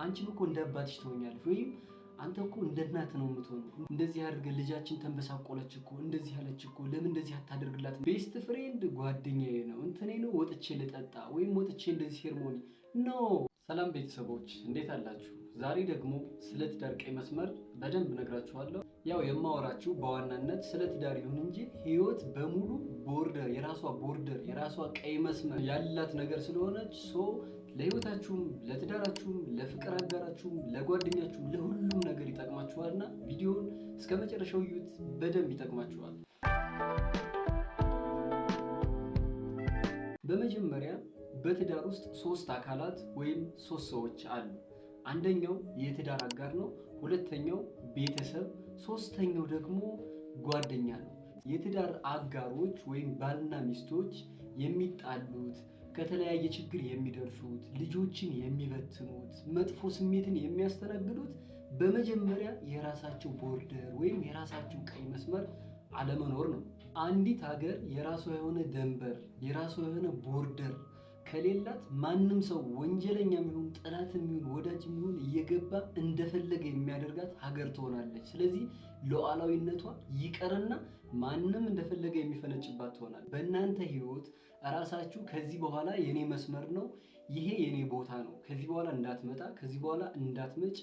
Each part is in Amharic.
አንቺም እኮ እንደ አባትሽ ትሆኛለሽ ወይም አንተ እኮ እንደ እናት ነው የምትሆነው። እንደዚህ አድርገህ ልጃችን ተንበሳቆለች እኮ እንደዚህ ያለች እኮ ለምን እንደዚህ አታደርግላት? ቤስት ፍሬንድ ጓደኛዬ ነው እንትኔ ነው ወጥቼ ልጠጣ ወይም ወጥቼ እንደዚህ ሴርሞኒ ኖ። ሰላም ቤተሰቦች እንዴት አላችሁ? ዛሬ ደግሞ ስለ ትዳር ቀይ መስመር በደንብ ነግራችኋለሁ። ያው የማወራችሁ በዋናነት ስለ ትዳር ይሁን እንጂ ህይወት በሙሉ ቦርደር የራሷ ቀይ መስመር ያላት ነገር ስለሆነች ለህይወታችሁም ለትዳራችሁም ለፍቅር አጋራችሁም ለጓደኛችሁም ለሁሉም ነገር ይጠቅማችኋልና ቪዲዮውን እስከ መጨረሻው እዩት፣ በደንብ ይጠቅማችኋል። በመጀመሪያ በትዳር ውስጥ ሶስት አካላት ወይም ሶስት ሰዎች አሉ። አንደኛው የትዳር አጋር ነው፣ ሁለተኛው ቤተሰብ፣ ሶስተኛው ደግሞ ጓደኛ ነው። የትዳር አጋሮች ወይም ባልና ሚስቶች የሚጣሉት፣ ከተለያየ ችግር የሚደርሱት፣ ልጆችን የሚበትኑት፣ መጥፎ ስሜትን የሚያስተናግዱት በመጀመሪያ የራሳቸው ቦርደር ወይም የራሳቸው ቀይ መስመር አለመኖር ነው። አንዲት ሀገር የራሷ የሆነ ደንበር የራሷ የሆነ ቦርደር ከሌላት ማንም ሰው ወንጀለኛ የሚሆን ጠላት የሚሆን ወዳጅ የሚሆን እየገባ እንደፈለገ የሚያደርጋት ሀገር ትሆናለች። ስለዚህ ሉዓላዊነቷ ይቀርና ማንም እንደፈለገ የሚፈነጭባት ትሆናለች። በእናንተ ህይወት እራሳችሁ ከዚህ በኋላ የኔ መስመር ነው፣ ይሄ የኔ ቦታ ነው፣ ከዚህ በኋላ እንዳትመጣ፣ ከዚህ በኋላ እንዳትመጭ፣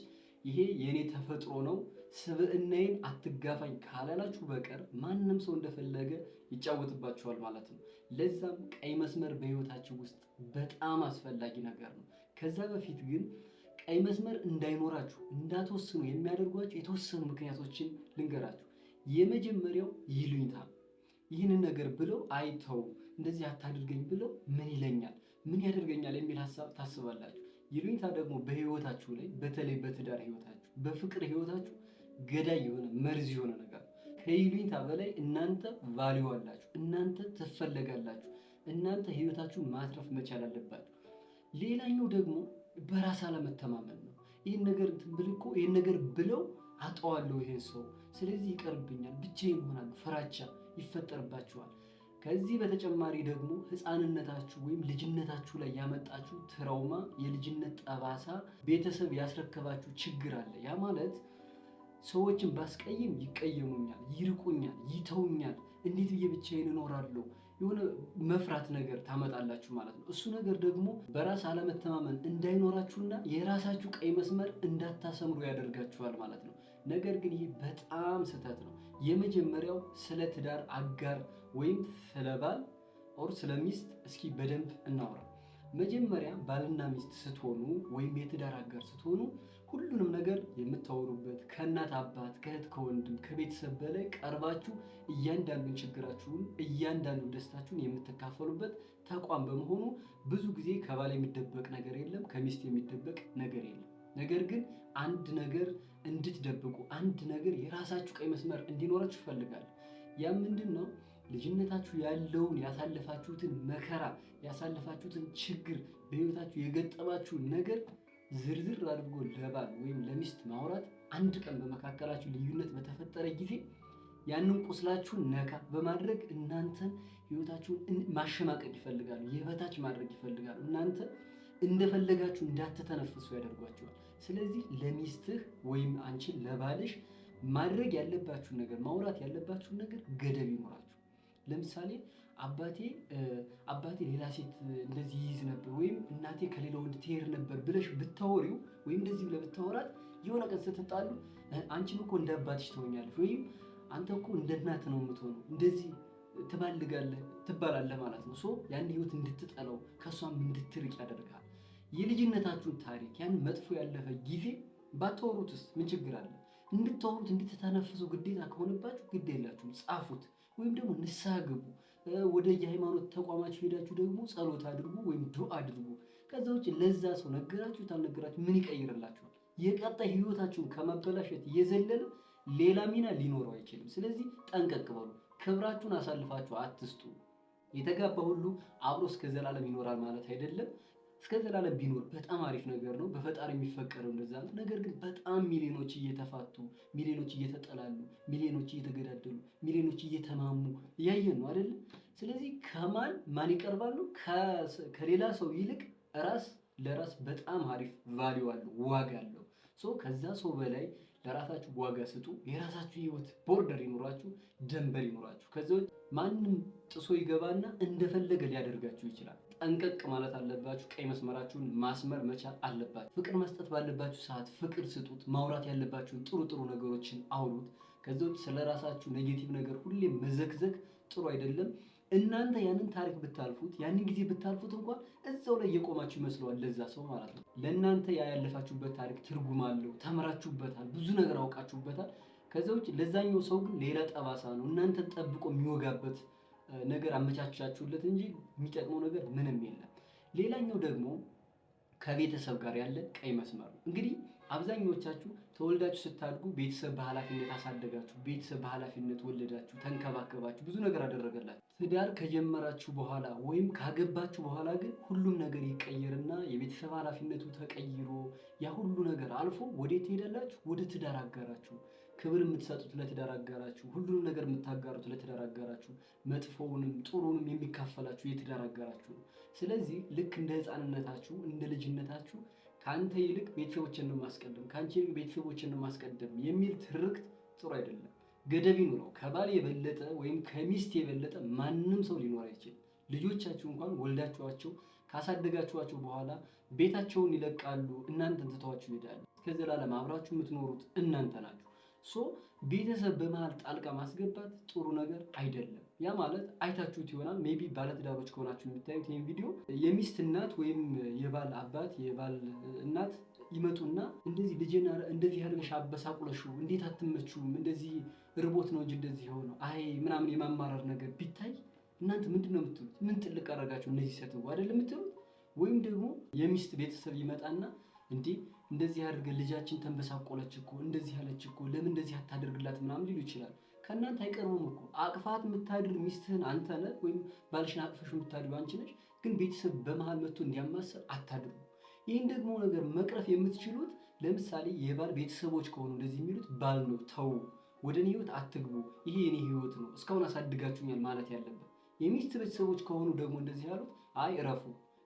ይሄ የኔ ተፈጥሮ ነው፣ ስብዕናዬን አትጋፋኝ ካላላችሁ በቀር ማንም ሰው እንደፈለገ ይጫወትባችኋል ማለት ነው። ለዛም ቀይ መስመር በህይወታችሁ ውስጥ በጣም አስፈላጊ ነገር ነው። ከዛ በፊት ግን ቀይ መስመር እንዳይኖራችሁ እንዳትወስኑ የሚያደርጓችሁ የተወሰኑ ምክንያቶችን ልንገራችሁ። የመጀመሪያው ይሉኝታ። ይህንን ነገር ብለው አይተው እንደዚህ አታድርገኝ ብለው ምን ይለኛል፣ ምን ያደርገኛል የሚል ሀሳብ ታስባላችሁ። ይሉኝታ ደግሞ በህይወታችሁ ላይ በተለይ በትዳር ህይወታችሁ በፍቅር ህይወታችሁ ገዳይ የሆነ መርዝ የሆነ ነገር ነው። ከይሉኝታ በላይ እናንተ ቫልዩ አላችሁ፣ እናንተ ትፈለጋላችሁ፣ እናንተ ህይወታችሁን ማትረፍ መቻል አለባችሁ። ሌላኛው ደግሞ በራስ አለመተማመን ነው። ይህን ነገር ይህን ነገር ብለው አጠዋለሁ ይሄን ሰው፣ ስለዚህ ይቀርብኛል፣ ብቻዬን እሆናለሁ፣ ፍራቻ ይፈጠርባችኋል። ከዚህ በተጨማሪ ደግሞ ህፃንነታችሁ ወይም ልጅነታችሁ ላይ ያመጣችሁ ትራውማ፣ የልጅነት ጠባሳ፣ ቤተሰብ ያስረከባችሁ ችግር አለ። ያ ማለት ሰዎችን ባስቀይም ይቀየሙኛል፣ ይርቁኛል፣ ይተውኛል፣ እንዴት ብዬ ብቻዬን እኖራለሁ፣ የሆነ መፍራት ነገር ታመጣላችሁ ማለት ነው። እሱ ነገር ደግሞ በራስ አለመተማመን እንዳይኖራችሁና የራሳችሁ ቀይ መስመር እንዳታሰምሩ ያደርጋችኋል ማለት ነው። ነገር ግን ይህ በጣም ስህተት ነው። የመጀመሪያው ስለ ትዳር አጋር ወይም ስለ ባል ኦር ስለ ሚስት እስኪ በደንብ እናውራ። መጀመሪያ ባልና ሚስት ስትሆኑ ወይም የትዳር አጋር ስትሆኑ ሁሉንም ነገር የምታወሩበት ከእናት አባት፣ ከእህት፣ ከወንድም፣ ከቤተሰብ በላይ ቀርባችሁ እያንዳንዱን ችግራችሁን እያንዳንዱን ደስታችሁን የምትካፈሉበት ተቋም በመሆኑ ብዙ ጊዜ ከባል የሚደበቅ ነገር የለም፣ ከሚስት የሚደበቅ ነገር የለም። ነገር ግን አንድ ነገር እንድትደብቁ፣ አንድ ነገር የራሳችሁ ቀይ መስመር እንዲኖራችሁ ይፈልጋል። ያ ምንድን ነው? ልጅነታችሁ ያለውን ያሳለፋችሁትን መከራ ያሳለፋችሁትን ችግር በህይወታችሁ የገጠማችሁን ነገር ዝርዝር አድርጎ ለባል ወይም ለሚስት ማውራት፣ አንድ ቀን በመካከላችሁ ልዩነት በተፈጠረ ጊዜ ያንን ቁስላችሁን ነካ በማድረግ እናንተን ህይወታችሁን ማሸማቀቅ ይፈልጋሉ፣ የበታች ማድረግ ይፈልጋሉ። እናንተ እንደፈለጋችሁ እንዳትተነፍሱ ያደርጓቸዋል። ስለዚህ ለሚስትህ ወይም አንቺን ለባልሽ ማድረግ ያለባችሁን ነገር ማውራት ያለባችሁን ነገር ገደብ ይኖራችሁ። ለምሳሌ አባቴ ሌላ ሴት እንደዚህ ይይዝ ነበር ወይም እናቴ ከሌላ ወንድ ትሄድ ነበር ብለሽ ብታወሪው ወይም እንደዚህ ብለህ ብታወራት የሆነ ቀን ስትጣሉ አንቺም እኮ እንደ አባትሽ ትሆኛለሽ ወይም አንተ እኮ እንደ እናት ነው የምትሆነው እንደዚህ ትባላለህ ማለት ነው። ያን ህይወት እንድትጠላው ከእሷም እንድትርቅ ያደርጋል። የልጅነታችሁን ታሪክ ያን መጥፎ ያለፈ ጊዜ ባታወሩትስ ምን ችግር አለ? እንድታወሩት እንድትተነፍሱ ግዴታ ከሆነባችሁ ግድ የላችሁም፣ ጻፉት ወይም ደግሞ ንስሐ ግቡ። ወደ የሃይማኖት ተቋማችሁ ሄዳችሁ ደግሞ ጸሎት አድርጉ ወይም ዱዓ አድርጉ። ከዛ ውጭ ለዛ ሰው ነገራችሁት አልነገራችሁ ምን ይቀይርላችኋል? የቀጣይ ህይወታችሁን ከማበላሸት የዘለለ ሌላ ሚና ሊኖረው አይችልም። ስለዚህ ጠንቀቅ በሉ። ክብራችሁን አሳልፋችሁ አትስጡ። የተጋባ ሁሉ አብሮ እስከ ዘላለም ይኖራል ማለት አይደለም። እስከ ዘላለም ቢኖር በጣም አሪፍ ነገር ነው፣ በፈጣሪ የሚፈቀደው እንደዛ ነው። ነገር ግን በጣም ሚሊዮኖች እየተፋቱ፣ ሚሊዮኖች እየተጠላሉ፣ ሚሊዮኖች እየተገዳደሉ፣ ሚሊዮኖች እየተማሙ እያየን ነው አይደል? ስለዚህ ማን ይቀርባሉ? ከሌላ ሰው ይልቅ ራስ ለራስ በጣም አሪፍ ቫልዩ አለው፣ ዋጋ አለው። ከዛ ሰው በላይ ለራሳችሁ ዋጋ ስጡ። የራሳችሁ ህይወት ቦርደር ይኖራችሁ፣ ደንበር ይኖራችሁ። ከዛ ውጭ ማንም ጥሶ ይገባና እንደፈለገ ሊያደርጋችሁ ይችላል። ጠንቀቅ ማለት አለባችሁ። ቀይ መስመራችሁን ማስመር መቻል አለባችሁ። ፍቅር መስጠት ባለባችሁ ሰዓት ፍቅር ስጡት። ማውራት ያለባችሁን ጥሩ ጥሩ ነገሮችን አውሩት። ከዛ ውጭ ስለራሳችሁ ኔጌቲቭ ነገር ሁሌ መዘግዘግ ጥሩ አይደለም። እናንተ ያንን ታሪክ ብታልፉት ያንን ጊዜ ብታልፉት እንኳን እዛው ላይ የቆማችሁ ይመስለዋል ለዛ ሰው ማለት ነው። ለእናንተ ያ ያለፋችሁበት ታሪክ ትርጉም አለው። ተምራችሁበታል፣ ብዙ ነገር አውቃችሁበታል። ከዛ ውጭ ለዛኛው ሰው ግን ሌላ ጠባሳ ነው። እናንተን ጠብቆ የሚወጋበት ነገር አመቻቻችሁለት እንጂ የሚጠቅመው ነገር ምንም የለም። ሌላኛው ደግሞ ከቤተሰብ ጋር ያለ ቀይ መስመር ነው። እንግዲህ አብዛኞቻችሁ ተወልዳችሁ ስታድጉ ቤተሰብ በኃላፊነት አሳደጋችሁ፣ ቤተሰብ በኃላፊነት ወለዳችሁ፣ ተንከባከባችሁ፣ ብዙ ነገር አደረገላችሁ። ትዳር ከጀመራችሁ በኋላ ወይም ካገባችሁ በኋላ ግን ሁሉም ነገር ይቀየርና የቤተሰብ ኃላፊነቱ ተቀይሮ ያ ሁሉ ነገር አልፎ ወዴት ትሄዳላችሁ? ወደ ትዳር አጋራችሁ። ክብር የምትሰጡት ለትዳር አጋራችሁ፣ ሁሉንም ነገር የምታጋሩት ለትዳር አጋራችሁ፣ መጥፎውንም ጥሩንም የሚካፈላችሁ የትዳር አጋራችሁ ነው። ስለዚህ ልክ እንደ ሕፃንነታችሁ እንደ ልጅነታችሁ ከአንተ ይልቅ ቤተሰቦችን ነው ማስቀደም፣ ከአንቺ ይልቅ ቤተሰቦችን ነው ማስቀደም የሚል ትርክት ጥሩ አይደለም። ገደብ ይኑረው። ከባል የበለጠ ወይም ከሚስት የበለጠ ማንም ሰው ሊኖር አይችልም። ልጆቻችሁ እንኳን ወልዳችኋቸው ካሳደጋችኋቸው በኋላ ቤታቸውን ይለቃሉ፣ እናንተን ትተዋችሁ ይሄዳሉ። እስከ ዘላለም አብራችሁ የምትኖሩት እናንተ ናችሁ። ቤተሰብ በመሃል ጣልቃ ማስገባት ጥሩ ነገር አይደለም። ያ ማለት አይታችሁት ይሆናል። ሜቢ ባለትዳሮች ከሆናችሁ የምታዩት ይህን ቪዲዮ የሚስት እናት ወይም የባል አባት የባል እናት ይመጡና እንደዚህ ልጄን እንደዚህ አድርገሽ አበሳቁለሽው እንዴት አትመቹም? እንደዚህ ርቦት ነው እንጂ እንደዚህ የሆነው አይ ምናምን የማማረር ነገር ቢታይ እናንተ ምንድን ነው የምትሉት? ምን ጥልቅ አደረጋችሁ እነዚህ ሰትው አይደለም የምትሉት? ወይም ደግሞ የሚስት ቤተሰብ ይመጣና እንዴ እንደዚህ አድርገን ልጃችን ተንበሳቆለች እኮ እንደዚህ ያለች እኮ ለምን እንደዚህ አታደርግላት ምናምን ሊሉ ይችላል። ከእናንተ አይቀርቡም እኮ። አቅፋት የምታድር ሚስትህን አንተ ነህ፣ ወይም ባልሽን አቅፈሽ የምታድር አንቺ ነሽ። ግን ቤተሰብ በመሃል መጥቶ እንዲያማስር አታድርጉ። ይህን ደግሞ ነገር መቅረፍ የምትችሉት ለምሳሌ የባል ቤተሰቦች ከሆኑ እንደዚህ የሚሉት ባል ነው ተው፣ ወደ እኔ ህይወት አትግቡ፣ ይሄ የኔ ህይወት ነው፣ እስካሁን አሳድጋችሁኛል ማለት ያለበት። የሚስት ቤተሰቦች ከሆኑ ደግሞ እንደዚህ ያሉት አይ እረፉ፣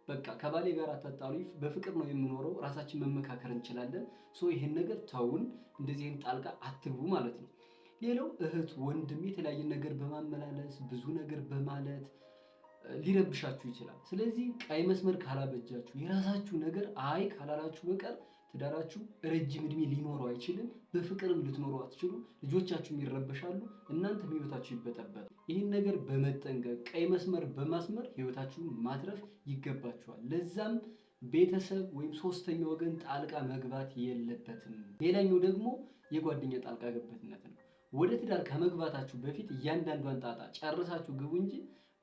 በቃ ከባሌ ጋር አታጣሉ፣ በፍቅር ነው የምኖረው፣ ራሳችን መመካከር እንችላለን፣ ይህን ነገር ተውን፣ እንደዚህ ጣልቃ አትግቡ ማለት ነው። ሌላው እህት ወንድም የተለያየ ነገር በማመላለስ ብዙ ነገር በማለት ሊረብሻችሁ ይችላል። ስለዚህ ቀይ መስመር ካላበጃችሁ የራሳችሁ ነገር አይ ካላላችሁ በቀር ትዳራችሁ ረጅም እድሜ ሊኖረው አይችልም። በፍቅርም ልትኖሩ አትችሉ። ልጆቻችሁም ይረበሻሉ፣ እናንተም ህይወታችሁ ይበጠበጣል። ይህን ነገር በመጠንቀቅ ቀይ መስመር በማስመር ህይወታችሁን ማትረፍ ይገባችኋል። ለዛም ቤተሰብ ወይም ሶስተኛ ወገን ጣልቃ መግባት የለበትም። ሌላኛው ደግሞ የጓደኛ ጣልቃ ገብነት ነው። ወደ ትዳር ከመግባታችሁ በፊት እያንዳንዷን ጣጣ ጨርሳችሁ ግቡ እንጂ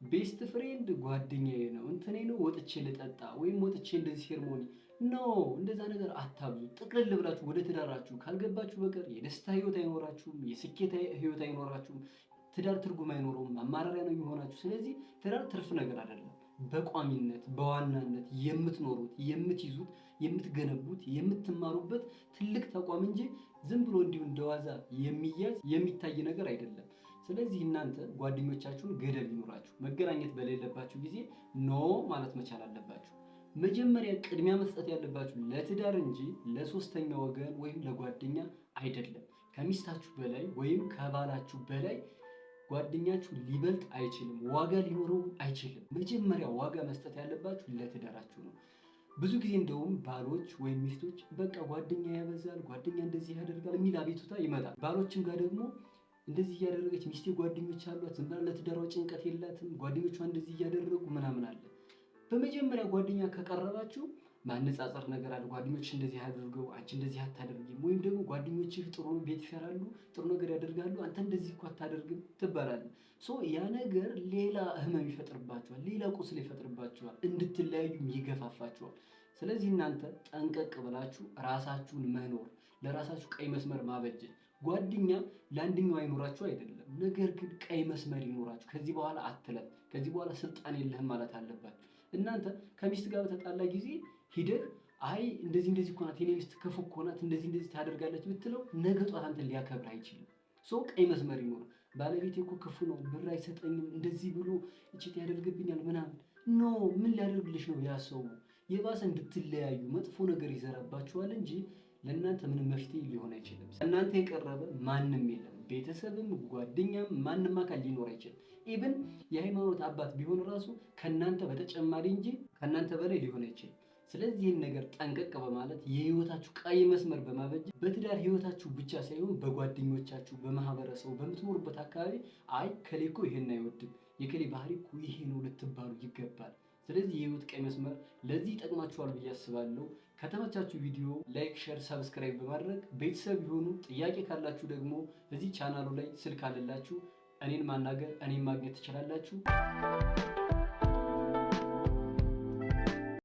ቤስት ፍሬንድ ጓደኛዬ ነው እንትኔ ነው ወጥቼ ልጠጣ ወይም ወጥቼ እንደዚህ ሴርሞኒ ኖ እንደዛ ነገር አታብዙ። ጥቅልል ብላችሁ ወደ ትዳራችሁ ካልገባችሁ በቀር የደስታ ህይወት አይኖራችሁም፣ የስኬት ህይወት አይኖራችሁም። ትዳር ትርጉም አይኖረውም፣ አማራሪያ ነው የሚሆናችሁ። ስለዚህ ትዳር ትርፍ ነገር አይደለም። በቋሚነት በዋናነት የምትኖሩት የምትይዙት የምትገነቡት የምትማሩበት ትልቅ ተቋም እንጂ ዝም ብሎ እንዲሁ እንደዋዛ የሚያዝ የሚታይ ነገር አይደለም። ስለዚህ እናንተ ጓደኞቻችሁን ገደብ ይኖራችሁ። መገናኘት በሌለባችሁ ጊዜ ኖ ማለት መቻል አለባችሁ። መጀመሪያ ቅድሚያ መስጠት ያለባችሁ ለትዳር እንጂ ለሶስተኛ ወገን ወይም ለጓደኛ አይደለም። ከሚስታችሁ በላይ ወይም ከባላችሁ በላይ ጓደኛችሁ ሊበልጥ አይችልም፣ ዋጋ ሊኖረው አይችልም። መጀመሪያ ዋጋ መስጠት ያለባችሁ ለትዳራችሁ ነው። ብዙ ጊዜ እንደውም ባሎች ወይም ሚስቶች በቃ ጓደኛ ያበዛል፣ ጓደኛ እንደዚህ ያደርጋል የሚል አቤቱታ ይመጣል። ባሎችም ጋር ደግሞ እንደዚህ እያደረገች ሚስቴ ጓደኞች አሏት፣ ዝም ብላ ለትዳሯ ጭንቀት የላትም፣ ጓደኞቿ እንደዚህ እያደረጉ ምናምን አለ። በመጀመሪያ ጓደኛ ከቀረባችሁ ማነጻጸር ነገር አለ። ጓደኞችሽ እንደዚህ አድርገው አንቺ እንደዚህ አታደርጊም፣ ወይም ደግሞ ጓደኞችህ ጥሩ ቤት ይሰራሉ፣ ጥሩ ነገር ያደርጋሉ፣ አንተ እንደዚህ እኮ አታደርግም ትባላለህ። ያ ነገር ሌላ ህመም ይፈጥርባችኋል፣ ሌላ ቁስል ይፈጥርባችኋል፣ እንድትለያዩም ይገፋፋችኋል። ስለዚህ እናንተ ጠንቀቅ ብላችሁ ራሳችሁን መኖር፣ ለራሳችሁ ቀይ መስመር ማበጀት። ጓደኛ ለአንደኛው አይኖራችሁ አይደለም፣ ነገር ግን ቀይ መስመር ይኖራችሁ። ከዚህ በኋላ አትለፍ፣ ከዚህ በኋላ ስልጣን የለህም ማለት አለባችሁ። እናንተ ከሚስት ጋር በተጣላ ጊዜ ሂደህ አይ እንደዚህ እንደዚህ እኮ ናት የኔ ሚስት ክፉ እኮ ናት እንደዚህ እንደዚህ ታደርጋለች ብትለው ነገ ጧት አንተን ሊያከብር አይችልም። ቀይ መስመር ይኖር። ባለቤቴ እኮ ክፉ ነው፣ ብር አይሰጠኝም፣ እንደዚህ ብሎ እችት ያደርግብኛል ምናምን ኖ ምን ሊያደርግልሽ ነው ያ ሰው? የባሰ እንድትለያዩ መጥፎ ነገር ይዘራባችኋል እንጂ ለእናንተ ምንም መፍትሄ ሊሆን አይችልም። እናንተ የቀረበ ማንም የለም። ቤተሰብም ጓደኛም ማንም አካል ሊኖር አይችልም። ኢቭን የሃይማኖት አባት ቢሆን ራሱ ከእናንተ በተጨማሪ እንጂ ከእናንተ በላይ ሊሆን አይችልም። ስለዚህ ይህን ነገር ጠንቀቅ በማለት የህይወታችሁ ቀይ መስመር በማበጀት በትዳር ህይወታችሁ ብቻ ሳይሆን በጓደኞቻችሁ፣ በማህበረሰቡ፣ በምትኖሩበት አካባቢ አይ ከሌ እኮ ይሄን አይወድም የከሌ ባህሪ እኮ ይሄ ነው ልትባሉ ይገባል። ስለዚህ የህይወት ቀይ መስመር ለዚህ ይጠቅማችኋል ብዬ አስባለሁ። ከተመቻችሁ ቪዲዮ ላይክ፣ ሼር፣ ሰብስክራይብ በማድረግ ቤተሰብ ይሁኑ። ጥያቄ ካላችሁ ደግሞ እዚህ ቻናሉ ላይ ስልክ አለላችሁ፣ እኔን ማናገር እኔን ማግኘት ትችላላችሁ።